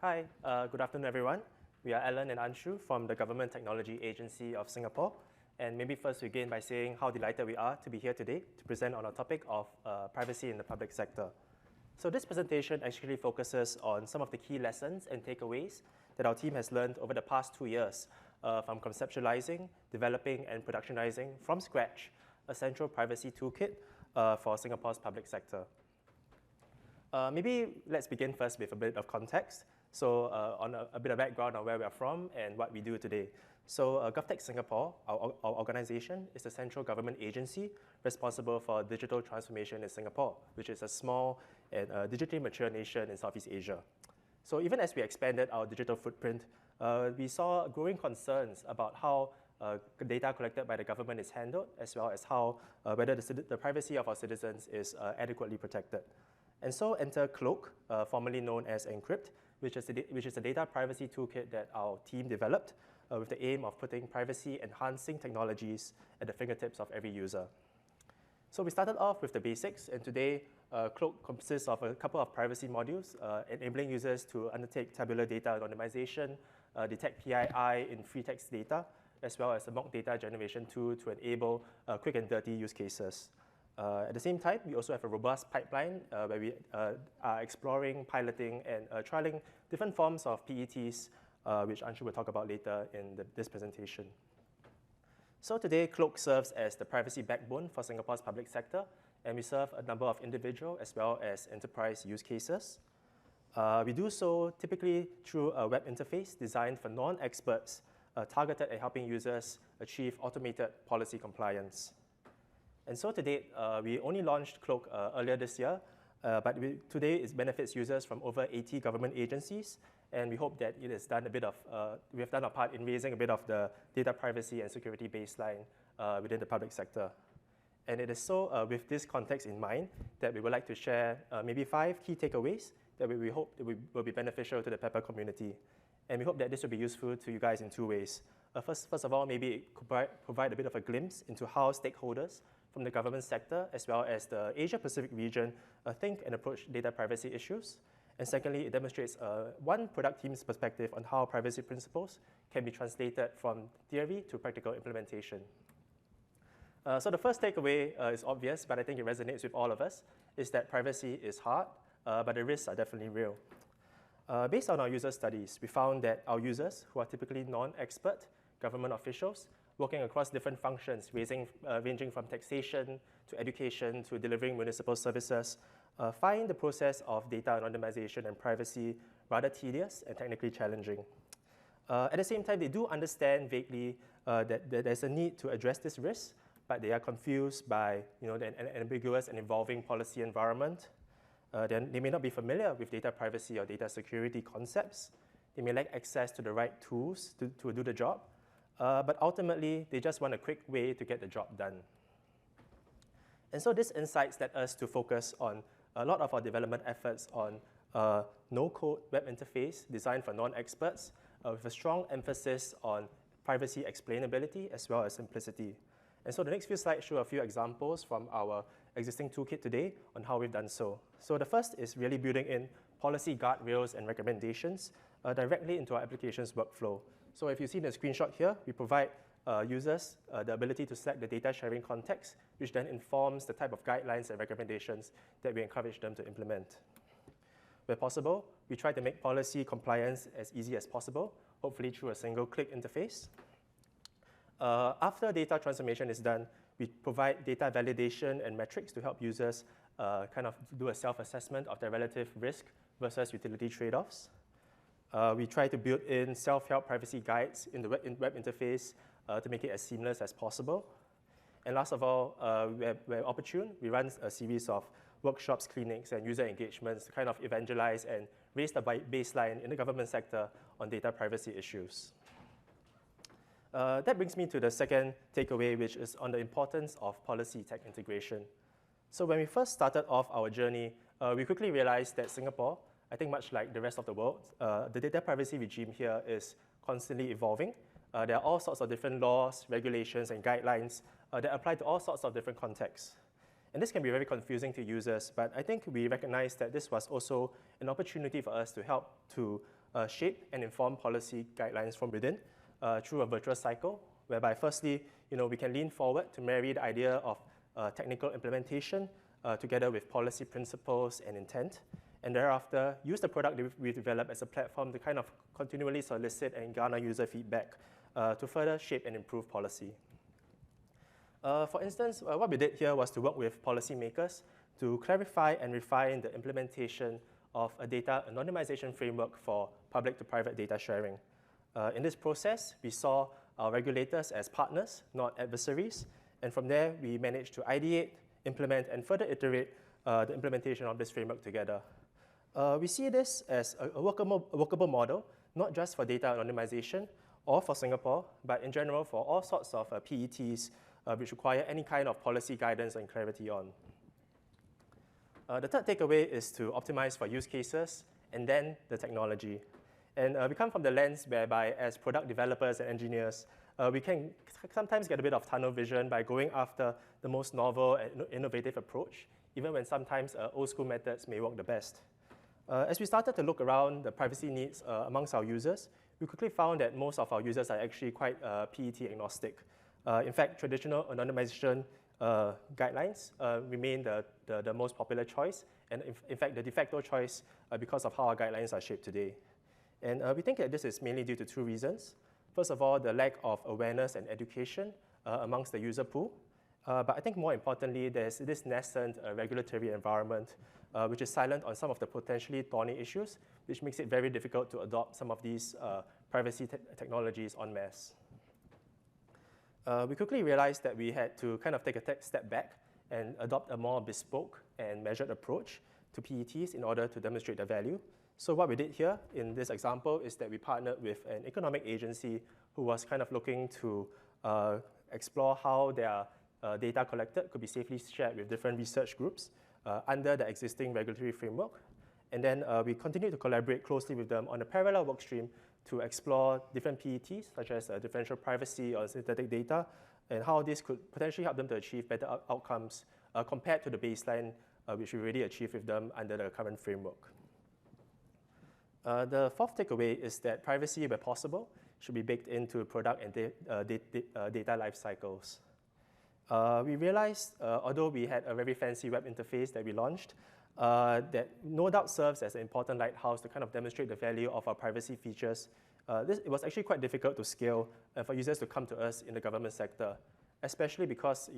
Hi, good afternoon, everyone. We are Alan and Anshu from the Government Technology Agency of Singapore. And maybe first we begin by saying how delighted we are to be here today to present on a topic of privacy in the public sector. So this presentation actually focuses on some of the key lessons and takeaways that our team has learned over the past 2 years from conceptualizing, developing, and productionizing from scratch a central privacy toolkit for Singapore's public sector. Maybe let's begin first with a bit of context. So on a bit of background on where we are from and what we do today. So GovTech Singapore, our organization, is the central government agency responsible for digital transformation in Singapore, which is a small and digitally mature nation in Southeast Asia. So even as we expanded our digital footprint, we saw growing concerns about how data collected by the government is handled, as well as how whether the privacy of our citizens is adequately protected. And so enter Cloak, formerly known as enCRYPT, which is a data privacy toolkit that our team developed with the aim of putting privacy-enhancing technologies at the fingertips of every user. So we started off with the basics, and today Cloak consists of a couple of privacy modules, enabling users to undertake tabular data anonymization, detect PII in free text data, as well as a mock data generation tool to enable quick and dirty use cases. At the same time, we also have a robust pipeline where we are exploring, piloting, and trialing different forms of PETs, which Anshu will talk about later in this presentation. So today, Cloak serves as the privacy backbone for Singapore's public sector, and we serve a number of individual as well as enterprise use cases. We do so typically through a web interface designed for non-experts, targeted at helping users achieve automated policy compliance. And so to date, we only launched Cloak earlier this year, but today it benefits users from over 80 government agencies, and we hope that it has done a bit of, we have done our part in raising a bit of the data privacy and security baseline within the public sector. And it is so with this context in mind that we would like to share maybe 5 key takeaways that we hope that will be beneficial to the PEPR community. And we hope that this will be useful to you guys in 2 ways. First of all, maybe it could provide a bit of a glimpse into how stakeholders from the government sector, as well as the Asia-Pacific region, think and approach data privacy issues. And secondly, it demonstrates one product team's perspective on how privacy principles can be translated from theory to practical implementation. So the first takeaway is obvious, but I think it resonates with all of us, is that privacy is hard, but the risks are definitely real. Based on our user studies, we found that our users, who are typically non-expert government officials, working across different functions, ranging from taxation to education to delivering municipal services, find the process of data anonymization and privacy rather tedious and technically challenging. At the same time, they do understand vaguely that there's a need to address this risk, but they are confused by an ambiguous and evolving policy environment. They may not be familiar with data privacy or data security concepts. They may lack access to the right tools to do the job. But ultimately, they just want a quick way to get the job done. And so these insights led us to focus on a lot of our development efforts on no-code web interface designed for non-experts with a strong emphasis on privacy explainability as well as simplicity. And so the next few slides show a few examples from our existing toolkit today on how we've done so. So the first is really building in policy guardrails and recommendations directly into our application's workflow. So if you see the screenshot here, we provide users the ability to select the data sharing context, which then informs the type of guidelines and recommendations that we encourage them to implement. Where possible, we try to make policy compliance as easy as possible, hopefully through a single-click interface. After data transformation is done, we provide data validation and metrics to help users kind of do a self-assessment of their relative risk versus utility trade-offs. We try to build in self-help privacy guides in the web interface to make it as seamless as possible. And last of all, where opportune, we run a series of workshops, clinics, and user engagements to kind of evangelize and raise the baseline in the government sector on data privacy issues. That brings me to the second takeaway, which is on the importance of policy tech integration. So when we first started off our journey, we quickly realized that Singapore, I think much like the rest of the world, the data privacy regime here is constantly evolving. There are all sorts of different laws, regulations, and guidelines that apply to all sorts of different contexts. And this can be very confusing to users, but I think we recognize that this was also an opportunity for us to help to shape and inform policy guidelines from within through a virtuous cycle, whereby firstly, we can lean forward to marry the idea of technical implementation together with policy principles and intent, and thereafter use the product that we've developed as a platform to kind of continually solicit and garner user feedback to further shape and improve policy. For instance, what we did here was to work with policymakers to clarify and refine the implementation of a data anonymization framework for public to private data sharing. In this process, we saw our regulators as partners, not adversaries, and from there, we managed to ideate, implement, and further iterate the implementation of this framework together. We see this as a workable model, not just for data anonymization or for Singapore, but in general for all sorts of PETs which require any kind of policy guidance and clarity on. The third takeaway is to optimize for use cases and then the technology. And we come from the lens whereby as product developers and engineers, we can sometimes get a bit of tunnel vision by going after the most novel and innovative approach, even when sometimes old school methods may work the best. As we started to look around the privacy needs amongst our users, we quickly found that most of our users are actually quite PET agnostic. In fact, traditional anonymization guidelines remain the most popular choice, and in fact, the de facto choice because of how our guidelines are shaped today. And we think that this is mainly due to two reasons. First of all, the lack of awareness and education amongst the user pool. But I think more importantly, there's this nascent regulatory environment which is silent on some of the potentially thorny issues, which makes it very difficult to adopt some of these privacy technologies en masse. We quickly realized that we had to kind of take a step back and adopt a more bespoke and measured approach to PETs in order to demonstrate their value. So what we did here in this example is that we partnered with an economic agency who was kind of looking to explore how their data collected could be safely shared with different research groups under the existing regulatory framework. And then we continued to collaborate closely with them on a parallel work stream to explore different PETs, such as differential privacy or synthetic data, and how this could potentially help them to achieve better outcomes compared to the baseline which we already achieved with them under the current framework. The fourth takeaway is that privacy, where possible, should be baked into product and data life cycles. We realized, although we had a very fancy web interface that we launched, that no doubt serves as an important lighthouse to kind of demonstrate the value of our privacy features. It was actually quite difficult to scale for users to come to us in the government sector, especially because,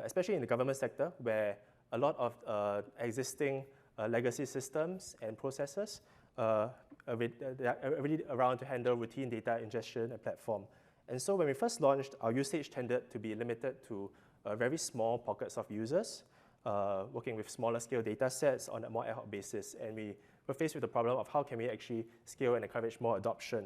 especially in the government sector, where a lot of existing legacy systems and processes are already around to handle routine data ingestion and platform. And so when we first launched, our usage tended to be limited to very small pockets of users, working with smaller scale data sets on a more ad hoc basis. And we were faced with the problem of how can we actually scale and encourage more adoption.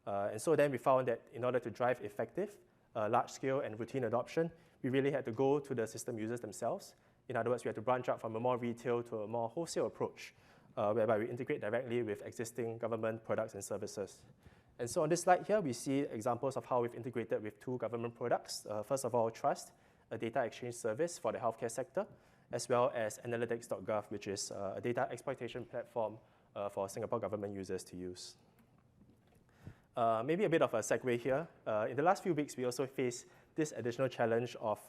And so then we found that in order to drive effective, large scale and routine adoption, we really had to go to the system users themselves. In other words, we had to branch out from a more retail to a more wholesale approach, whereby we integrate directly with existing government products and services. And so on this slide here, we see examples of how we've integrated with two government products. First of all, Trust, a data exchange service for the healthcare sector, as well as analytics.gov, which is a data exploitation platform for Singapore government users to use. Maybe a bit of a segue here. In the last few weeks, we also faced this additional challenge of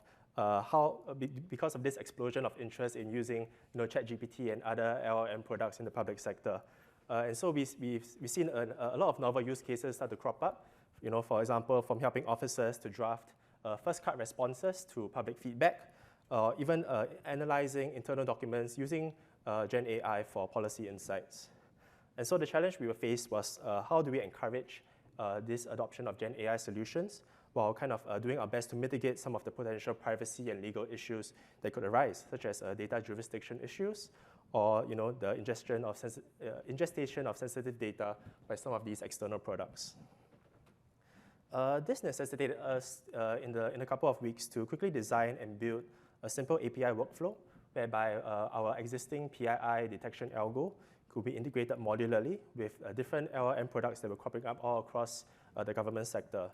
because of this explosion of interest in using ChatGPT and other LLM products in the public sector. And so we've seen a lot of novel use cases start to crop up, for example, from helping officers to draft first cut responses to public feedback, or even analyzing internal documents using Gen AI for policy insights. And so the challenge we were faced was how do we encourage this adoption of Gen AI solutions while kind of doing our best to mitigate some of the potential privacy and legal issues that could arise, such as data jurisdiction issues, or the ingestion of ingestation of sensitive data by some of these external products. This necessitated us in a couple of weeks to quickly design and build a simple API workflow whereby our existing PII detection algo could be integrated modularly with different LLM products that were cropping up all across the government sector.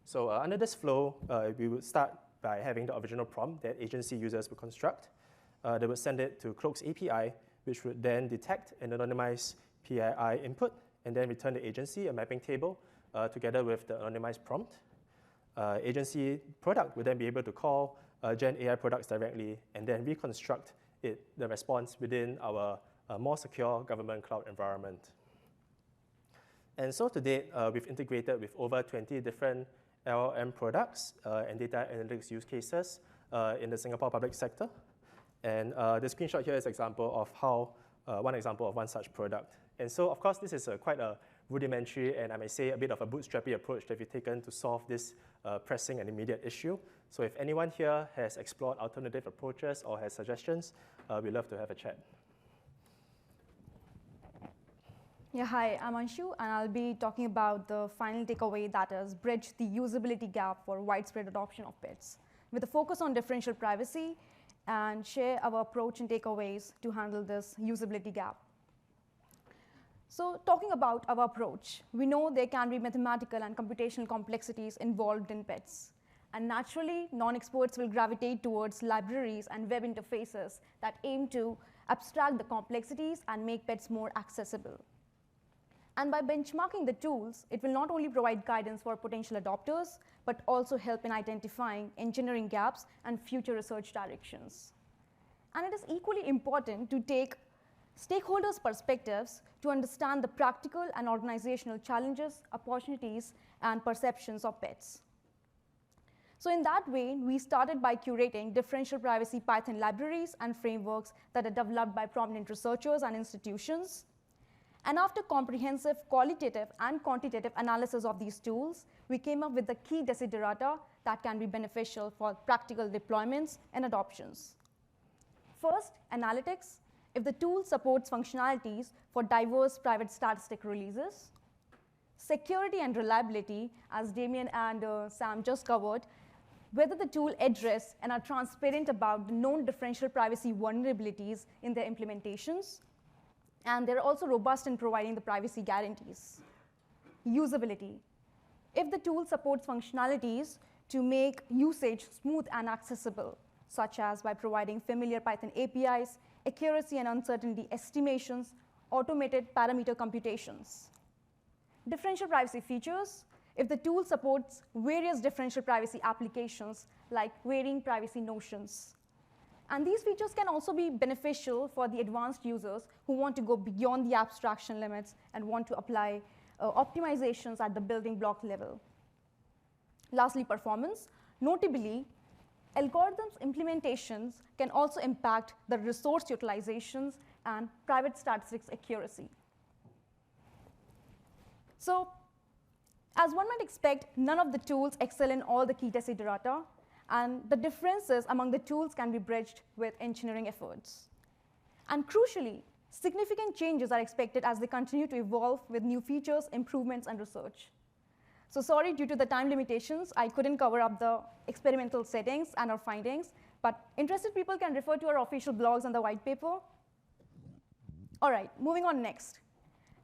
So under this flow, we would start by having the original prompt that agency users would construct. They would send it to Cloak's API, which would then detect and anonymize PII input, and then return the agency a mapping table together with the anonymized prompt. Agency product will then be able to call Gen AI products directly and then reconstruct the response within our more secure government cloud environment. And so to date, we've integrated with over 20 different LLM products and data analytics use cases in the Singapore public sector. And the screenshot here is one example of one such product. And so, of course, this is quite a rudimentary and I may say a bit of a bootstrappy approach that we've taken to solve this pressing and immediate issue. So if anyone here has explored alternative approaches or has suggestions, we'd love to have a chat. Yeah, hi, I'm Anshu, and I'll be talking about the final takeaway, that is bridge the usability gap for widespread adoption of PETs, with a focus on differential privacy and share our approach and takeaways to handle this usability gap. So talking about our approach, we know there can be mathematical and computational complexities involved in PETs. And naturally, non-experts will gravitate towards libraries and web interfaces that aim to abstract the complexities and make PETs more accessible. And by benchmarking the tools, it will not only provide guidance for potential adopters, but also help in identifying engineering gaps and future research directions. And it is equally important to take stakeholders' perspectives to understand the practical and organizational challenges, opportunities, and perceptions of PETs. So in that way, we started by curating differential privacy Python libraries and frameworks that are developed by prominent researchers and institutions. And after comprehensive qualitative and quantitative analysis of these tools, we came up with the key desiderata that can be beneficial for practical deployments and adoptions. First, analytics. If the tool supports functionalities for diverse private statistic releases. Security and reliability, as Damien and Sam just covered, whether the tool address and are transparent about the known differential privacy vulnerabilities in their implementations. And they're also robust in providing the privacy guarantees. Usability. If the tool supports functionalities to make usage smooth and accessible, such as by providing familiar Python APIs, accuracy and uncertainty estimations, automated parameter computations. Differential privacy features. If the tool supports various differential privacy applications, like varying privacy notions. And these features can also be beneficial for the advanced users who want to go beyond the abstraction limits and want to apply optimizations at the building block level. Lastly, performance. Notably, algorithms implementations can also impact the resource utilizations and private statistics accuracy. So, as one might expect, none of the tools excel in all the key desiderata, and the differences among the tools can be bridged with engineering efforts. And crucially, significant changes are expected as they continue to evolve with new features, improvements, and research. So sorry, due to the time limitations, I couldn't cover up the experimental settings and our findings, but interested people can refer to our official blogs and the white paper. All right, moving on next.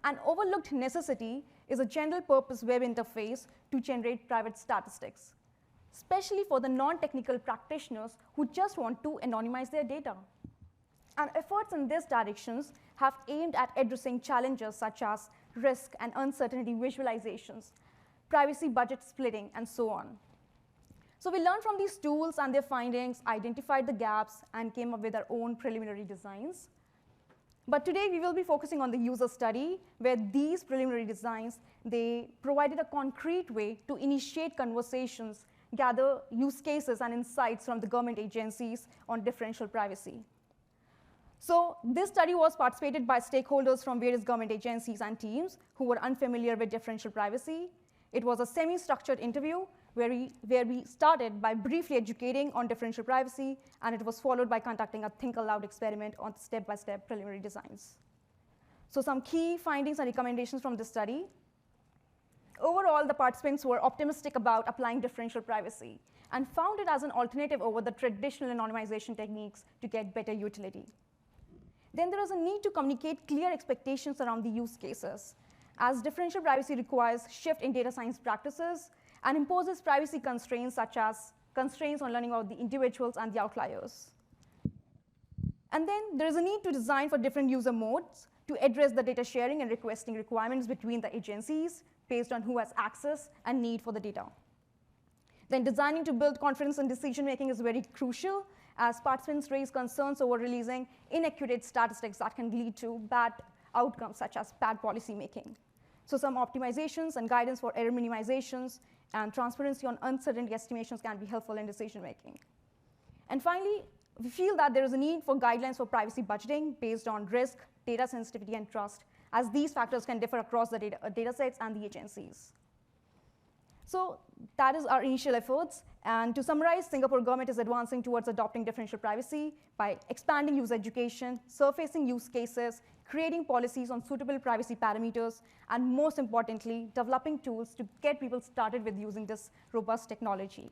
An overlooked necessity is a general purpose web interface to generate private statistics, especially for the non-technical practitioners who just want to anonymize their data. And efforts in these directions have aimed at addressing challenges such as risk and uncertainty visualizations, privacy budget splitting, and so on. So we learned from these tools and their findings, identified the gaps, and came up with our own preliminary designs. But today we will be focusing on the user study, where these preliminary designs, they provided a concrete way to initiate conversations, gather use cases and insights from the government agencies on differential privacy. So this study was participated by stakeholders from various government agencies and teams who were unfamiliar with differential privacy. It was a semi-structured interview where we started by briefly educating on differential privacy, and it was followed by conducting a think aloud experiment on step-by-step preliminary designs. So some key findings and recommendations from this study. Overall, the participants were optimistic about applying differential privacy and found it as an alternative over the traditional anonymization techniques to get better utility. Then there is a need to communicate clear expectations around the use cases, as differential privacy requires shift in data science practices and imposes privacy constraints such as constraints on learning about the individuals and the outliers. And then there is a need to design for different user modes to address the data sharing and requesting requirements between the agencies based on who has access and need for the data. Then designing to build confidence in decision making is very crucial, as participants raise concerns over releasing inaccurate statistics that can lead to bad outcomes such as bad policy making. So some optimizations and guidance for error minimizations and transparency on uncertainty estimations can be helpful in decision making. And finally, we feel that there is a need for guidelines for privacy budgeting based on risk, data sensitivity, and trust, as these factors can differ across the data sets and the agencies. So that is our initial efforts. And to summarize, Singapore government is advancing towards adopting differential privacy by expanding user education, surfacing use cases, creating policies on suitable privacy parameters, and most importantly, developing tools to get people started with using this robust technology.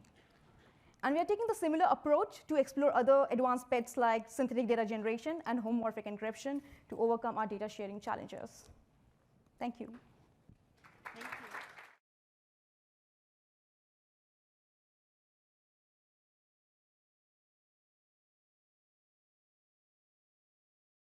And we are taking the similar approach to explore other advanced PEPs like synthetic data generation and homomorphic encryption to overcome our data sharing challenges. Thank you.